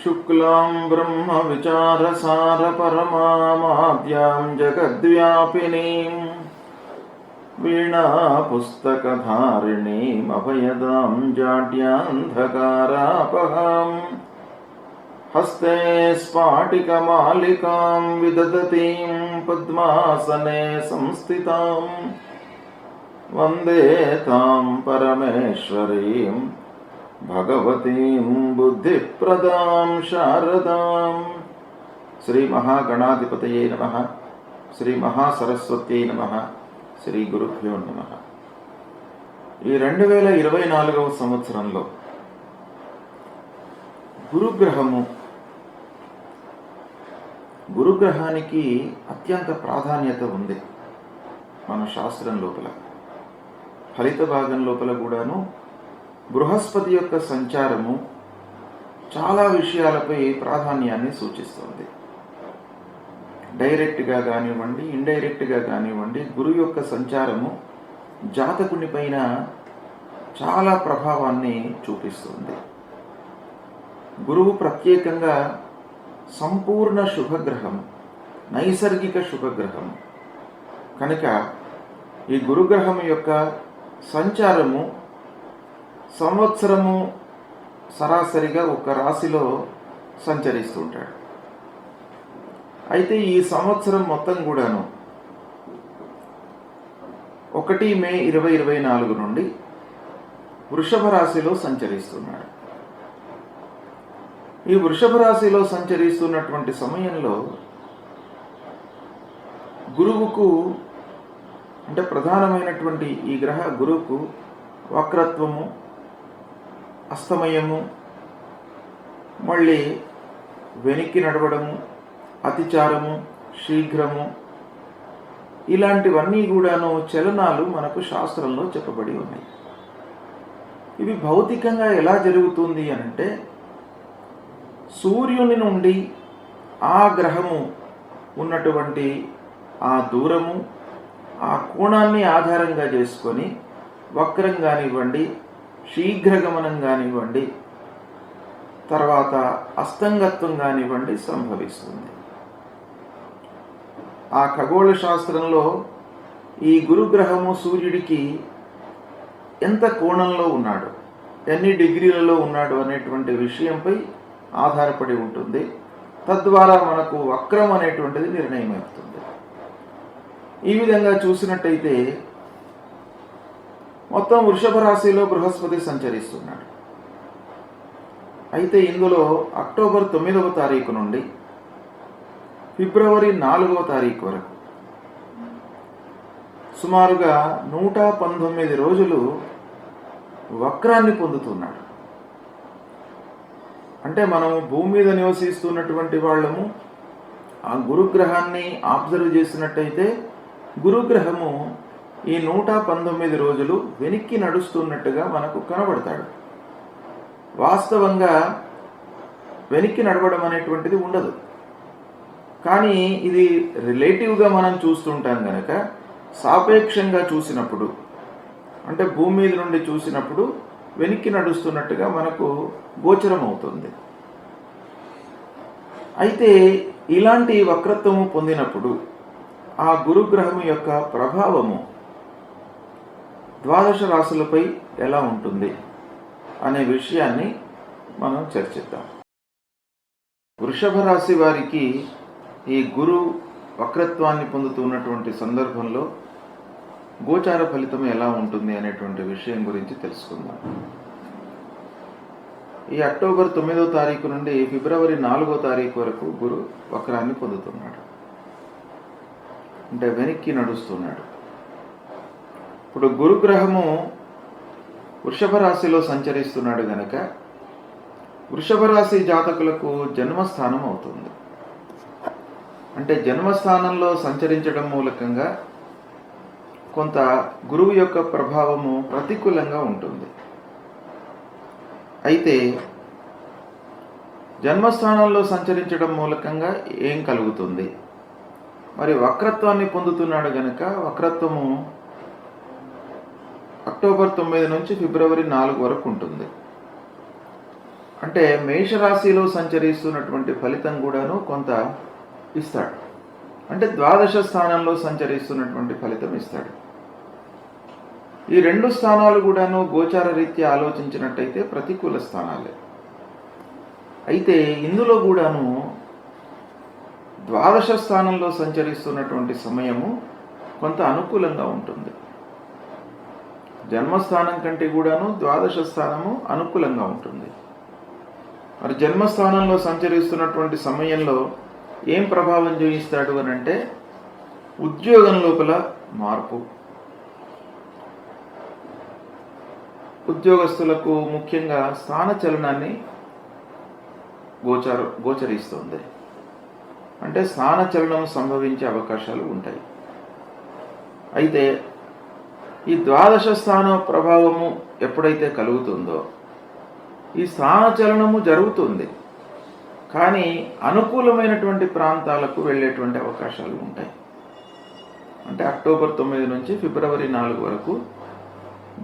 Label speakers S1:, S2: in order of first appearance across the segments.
S1: शुक्लां ब्रह्मविचारसारपरमामाद्यां जगद्व्यापिनीं वीणापुस्तकधारिणीम् अभयदां जाड्यान्धकारापहां हस्ते स्फाटिकमालिकां विदधतीं पद्मासने संस्थितां वन्दे तां परमेश्वरीं भगवतीं बुद्धिप्रदां शारदां। श्री महागणाधिपतये नमः। श्री महासरस्वत्यै नमः। శ్రీ గురుభ్యో నమః. ఈ 2024వ సంవత్సరంలో గురుగ్రహానికి అత్యంత ప్రాధాన్యత ఉంది మన శాస్త్రం లోపల. ఫలిత భాగం లోపల కూడాను బృహస్పతి యొక్క సంచారము చాలా విషయాలపై ప్రాధాన్యాన్ని సూచిస్తుంది. డైరెక్ట్గా కానివ్వండి, ఇండైరెక్ట్గా కానివ్వండి, గురువు యొక్క సంచారము జాతకుని పైన చాలా ప్రభావాన్ని చూపిస్తుంది. గురువు ప్రత్యేకంగా సంపూర్ణ శుభగ్రహం, నైసర్గిక శుభగ్రహం కనుక ఈ గురుగ్రహం యొక్క సంచారము సంవత్సరము సరాసరిగా ఒక రాశిలో సంచరిస్తుంటాడు. అయితే ఈ సంవత్సరం మొత్తం కూడాను 1 మే 2024 నుండి వృషభ రాశిలో సంచరిస్తున్నాడు. ఈ వృషభ రాశిలో సంచరిస్తున్నటువంటి సమయంలో గురువుకు అంటే ప్రధానమైనటువంటి ఈ గ్రహ గురువుకు వక్రత్వము, అస్తమయము, మళ్ళీ వెనక్కి నడవడము, అతిచారము, శీఘ్రము, ఇలాంటివన్నీ కూడాను చలనాలు మనకు శాస్త్రంలో చెప్పబడి ఉన్నాయి. ఇవి భౌతికంగా ఎలా జరుగుతుంది అనంటే సూర్యుని నుండి ఆ గ్రహము ఉన్నటువంటి ఆ దూరము, ఆ కోణాన్ని ఆధారంగా చేసుకొని వక్రం కానివ్వండి, శీఘ్రగమనం కానివ్వండి, తర్వాత అస్తంగత్వం కానివ్వండి సంభవిస్తుంది. ఆ ఖగోళ శాస్త్రంలో ఈ గురుగ్రహము సూర్యుడికి ఎంత కోణంలో ఉన్నాడు, ఎన్ని డిగ్రీలలో ఉన్నాడు అనేటువంటి విషయంపై ఆధారపడి ఉంటుంది. తద్వారా మనకు వక్రం అనేటువంటిది నిర్ణయం అవుతుంది. ఈ విధంగా చూసినట్టయితే మొత్తం వృషభ రాశిలో బృహస్పతి సంచరిస్తున్నాడు. అయితే ఇందులో అక్టోబర్ 9వ తారీఖు నుండి ఫిబ్రవరి 4వ తారీఖు వరకు సుమారుగా 119 రోజులు వక్రాన్ని పొందుతున్నాడు. అంటే మనము భూమి మీద నివసిస్తున్నటువంటి వాళ్ళము ఆ గురుగ్రహాన్ని అబ్జర్వ్ చేసినట్టయితే గురుగ్రహము ఈ 119 రోజులు వెనక్కి నడుస్తున్నట్టుగా మనకు కనబడతాడు. వాస్తవంగా వెనక్కి నడవడం అనేటువంటిది ఉండదు. కానీ ఇది రిలేటివ్గా మనం చూస్తుంటాం కనుక సాపేక్షంగా చూసినప్పుడు, అంటే భూమి మీద నుండి చూసినప్పుడు వెనక్కి నడుస్తున్నట్టుగా మనకు గోచరం అవుతుంది. అయితే ఇలాంటి వక్రత్వము పొందినప్పుడు ఆ గురుగ్రహం యొక్క ప్రభావము ద్వాదశ రాశులపై ఎలా ఉంటుంది అనే విషయాన్ని మనం చర్చిద్దాం. వృషభ రాశి వారికి ఈ గురు వక్రత్వాన్ని పొందుతున్నటువంటి సందర్భంలో గోచార ఫలితం ఎలా ఉంటుంది అనేటువంటి విషయం గురించి తెలుసుకుందాం. ఈ అక్టోబర్ 9వ తారీఖు నుండి ఫిబ్రవరి 4వ తారీఖు వరకు గురు వక్రాన్ని పొందుతున్నాడు, అంటే వెనక్కి నడుస్తున్నాడు. ఇప్పుడు గురుగ్రహము వృషభ రాశిలో సంచరిస్తున్నాడు గనక వృషభ రాశి జాతకులకు జన్మస్థానం అవుతుంది. అంటే జన్మస్థానంలో సంచరించడం మూలకంగా కొంత గురువు యొక్క ప్రభావము ప్రతికూలంగా ఉంటుంది. అయితే జన్మస్థానంలో సంచరించడం మూలకంగా ఏం కలుగుతుంది? మరి వక్రత్వాన్ని పొందుతున్నాడు గనక వక్రత్వము అక్టోబర్ 9 నుంచి ఫిబ్రవరి 4 వరకు ఉంటుంది. అంటే మేషరాశిలో సంచరిస్తున్నటువంటి ఫలితం కూడాను కొంత ఇస్తాడు. అంటే ద్వాదశ స్థానంలో సంచరిస్తున్నటువంటి ఫలితం ఇస్తాడు. ఈ 2 స్థానాలు కూడాను గోచార రీత్యా ఆలోచించినట్టయితే ప్రతికూల స్థానాలే. అయితే ఇందులో కూడాను ద్వాదశ స్థానంలో సంచరిస్తున్నటువంటి సమయము కొంత అనుకూలంగా ఉంటుంది. జన్మస్థానం కంటే కూడాను ద్వాదశ స్థానము అనుకూలంగా ఉంటుంది. మరి జన్మస్థానంలో సంచరిస్తున్నటువంటి సమయంలో ఏం ప్రభావం చూపిస్తాడు అని అంటే ఉద్యోగం లోపల మార్పు, ఉద్యోగస్తులకు ముఖ్యంగా స్థానచలనాన్ని గోచరిస్తుంది. అంటే స్థానచలనం సంభవించే అవకాశాలు ఉంటాయి. అయితే ఈ ద్వాదశ స్థాన ప్రభావము ఎప్పుడైతే కలుగుతుందో ఈ స్థానచలనము జరుగుతుంది, కానీ అనుకూలమైనటువంటి ప్రాంతాలకు వెళ్ళేటువంటి అవకాశాలు ఉంటాయి. అంటే అక్టోబర్ 9 నుంచి ఫిబ్రవరి 4 వరకు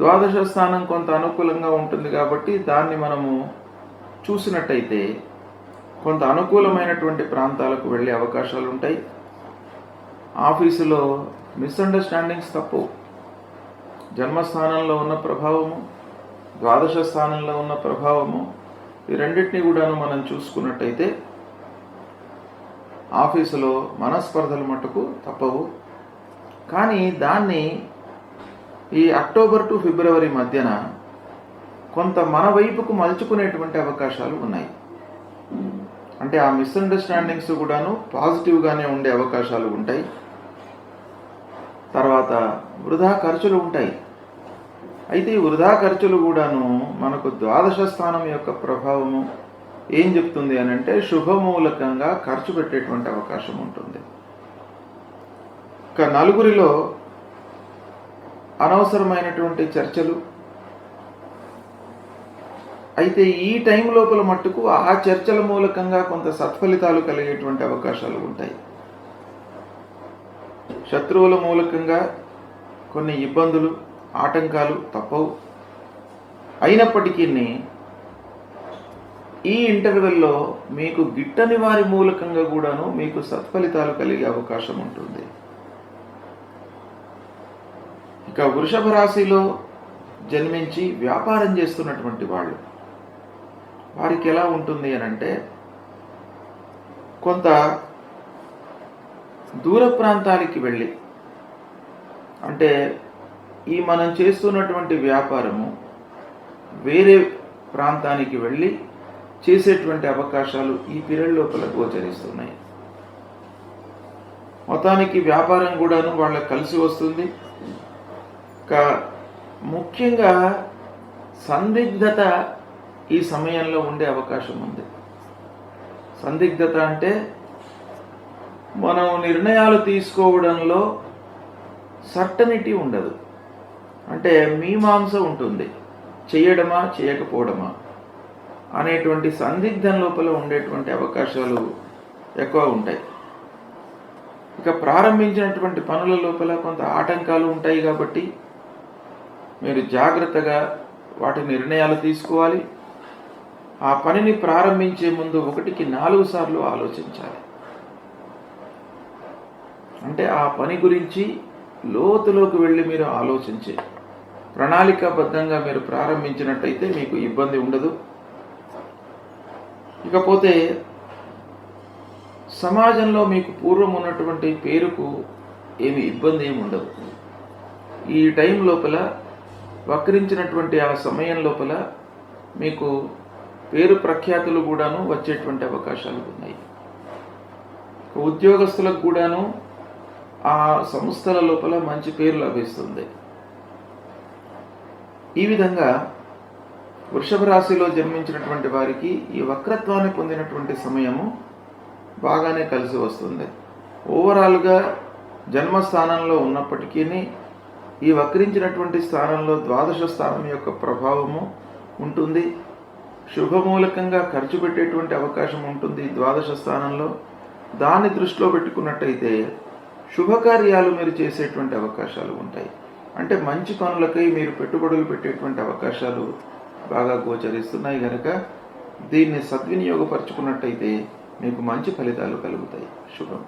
S1: ద్వాదశ స్థానం కొంత అనుకూలంగా ఉంటుంది. కాబట్టి దాన్ని మనము చూసినట్టయితే కొంత అనుకూలమైనటువంటి ప్రాంతాలకు వెళ్ళే అవకాశాలు ఉంటాయి. ఆఫీసులో మిస్అండర్స్టాండింగ్స్ తప్పు. జన్మస్థానంలో ఉన్న ప్రభావము, ద్వాదశ స్థానంలో ఉన్న ప్రభావము, ఈ రెండింటినీ కూడాను మనం చూసుకున్నట్టయితే ఆఫీసులో మనస్పర్ధలు మటుకు తప్పవు. కానీ దాన్ని ఈ అక్టోబర్ టు ఫిబ్రవరి మధ్యన కొంత మన వైపుకు మలుచుకునేటువంటి అవకాశాలు ఉన్నాయి. అంటే ఆ మిస్అండర్స్టాండింగ్స్ కూడాను పాజిటివ్గానే ఉండే అవకాశాలు ఉంటాయి. తర్వాత వృధా ఖర్చులు ఉంటాయి. అయితే ఈ వృధా ఖర్చులు కూడాను మనకు ద్వాదశ స్థానం యొక్క ప్రభావము ఏం చెప్తుంది అని అంటే శుభమూలకంగా ఖర్చు పెట్టేటువంటి అవకాశం ఉంటుంది. ఇక నలుగురిలో అనవసరమైనటువంటి చర్చలు, అయితే ఈ టైం లోపల మట్టుకు ఆ చర్చల మూలకంగా కొంత సత్ఫలితాలు కలిగేటువంటి అవకాశాలు ఉంటాయి. శత్రువుల మూలకంగా కొన్ని ఇబ్బందులు, ఆటంకాలు తప్పవు. అయినప్పటికీ ఈ ఇంటర్వెల్లో మీకు గిట్టని వారి మూలకంగా కూడాను మీకు సత్ఫలితాలు కలిగే అవకాశం ఉంటుంది. ఇక వృషభ రాశిలో జన్మించి వ్యాపారం చేస్తున్నటువంటి వాళ్ళు, వారికి ఎలా ఉంటుంది అని అంటే కొంత దూర ప్రాంతాలకి వెళ్ళి, అంటే ఈ మనం చేస్తున్నటువంటి వ్యాపారము వేరే ప్రాంతానికి వెళ్ళి చేసేటువంటి అవకాశాలు ఈ పీరియడ్ లోపల గోచరిస్తున్నాయి. మొత్తానికి వ్యాపారం కూడాను వాళ్ళకి కలిసి వస్తుంది. ముఖ్యంగా సందిగ్ధత ఈ సమయంలో ఉండే అవకాశం ఉంది. సందిగ్ధత అంటే మనం నిర్ణయాలు తీసుకోవడంలో సర్టనిటీ ఉండదు. అంటే మీమాంస ఉంటుంది, చేయడమా చేయకపోవడమా అనేటువంటి సందిగ్ధం లోపల ఉండేటువంటి అవకాశాలు ఎక్కువ ఉంటాయి. ఇక ప్రారంభించినటువంటి పనుల లోపల కొంత ఆటంకాలు ఉంటాయి. కాబట్టి మీరు జాగ్రత్తగా వాటి నిర్ణయాలు తీసుకోవాలి. ఆ పనిని ప్రారంభించే ముందు 1కి 4 సార్లు ఆలోచించాలి. అంటే ఆ పని గురించి లోతులోకి వెళ్ళి మీరు ఆలోచించి ప్రణాళికాబద్ధంగా మీరు ప్రారంభించినట్టయితే మీకు ఇబ్బంది ఉండదు. ఇకపోతే సమాజంలో మీకు పూర్వం ఉన్నటువంటి పేరుకు ఏమి ఇబ్బంది ఏమి ఉండదు. ఈ టైం లోపల వక్రించినటువంటి ఆ సమయం లోపల మీకు పేరు ప్రఖ్యాతులు కూడాను వచ్చేటువంటి అవకాశాలు ఉన్నాయి. ఉద్యోగస్తులకు కూడాను ఆ సంస్థల లోపల మంచి పేరు లభిస్తుంది. ఈ విధంగా వృషభ రాశిలో జన్మించినటువంటి వారికి ఈ వక్రత్వాన్ని పొందినటువంటి సమయము బాగానే కలిసి వస్తుంది. ఓవరాల్గా జన్మస్థానంలో ఉన్నప్పటికీ ఈ వక్రించినటువంటి స్థానంలో ద్వాదశ స్థానం యొక్క ప్రభావము ఉంటుంది. శుభమూలకంగా ఖర్చు పెట్టేటువంటి అవకాశం ఉంటుంది ద్వాదశ స్థానంలో. దాన్ని దృష్టిలో పెట్టుకున్నట్టయితే శుభకార్యాలు మీరు చేసేటువంటి అవకాశాలు ఉంటాయి. అంటే మంచి పనులకై మీరు పెట్టుబడులు పెట్టేటువంటి అవకాశాలు బాగా గోచరిస్తున్నాయి. కనుక దీన్ని సద్వినియోగపరుచుకున్నట్టయితే మీకు మంచి ఫలితాలు కలుగుతాయి. శుభం.